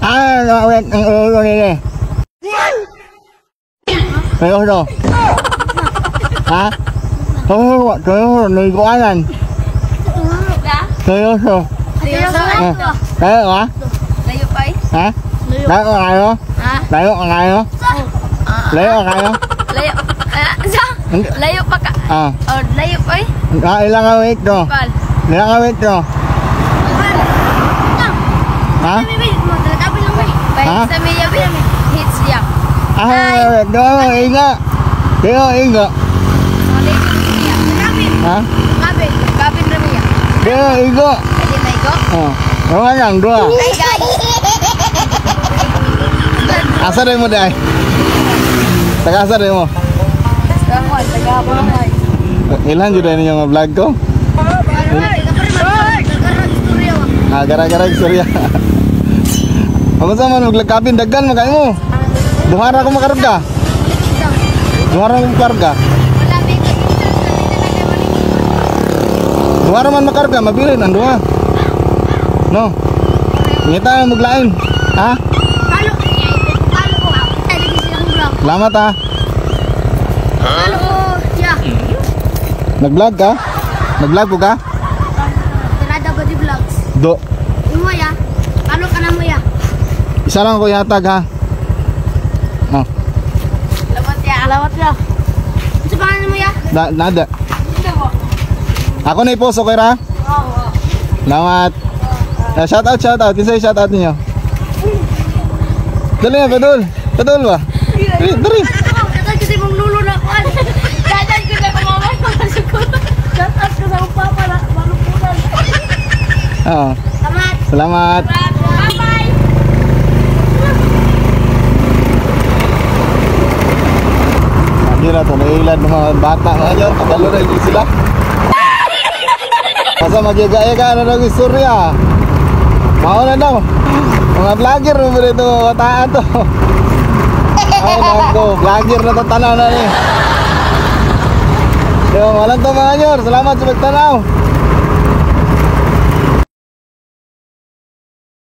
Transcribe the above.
Awet ang ulo nila. Seryoso? Ha? Seryoso, nagkuanan. Seryoso? Seryoso? Tayo ka? Layo pa eh. Ha? Tayo ka kayo? Ha? Tayo ka kayo? Layo ka kayo? Layo. Layo pa ka. Oh, layo pa eh. Ilang awit to? Pal. Ilang awit to? Ha? Ha? Sa Mia hits dia. Doon, inga. Doon, inga. Ha? Kabin na Mia. Doon, inga. Pwede na iko? Mga lang, dua. Hey guys. Asa rin mo dahil? Taga-asa rin mo? Ilan juga ini yang vlog ko? Gara-gara istorya. Apa sama maglagkapin daggan makay mo? Duhara ko makarga. Duhara mo makarga. Duhara man makarga, mabilin ang duha. No. Ngita maglain. Ha? Selamat ha. Nag-vlog ka? Nag-vlog ko ka? Tinada ba di vlogs? Do. Imo ya? Ano ka na mo ya? Isa lang ko yatag ha. Oh. Lawat ya, lawat ya. Sa pangalan mo ya? Nada. Hindi mo. Ako na i-post okay ra? Oo. Salamat. Shout out. Kisay shout out niyo. Dali na, padul. Padul ba? Dari. Dadan kasi mong lulo na ko. Dadan ko na kumamay pasok ko. Dadan ko sa papa na malupunan. Oo. Salamat. Bye-bye. Hindi na ito, nailan ng mga bata ngayon. Pagalo na hindi sila. Masa mag-iga-iga na ng istorya. Mauna daw. Mga vlogger mo ito, wataan to. Ay nako, vlogger na tatanaw na eh. Walang to mga nyor, salamat sa pagtanaw.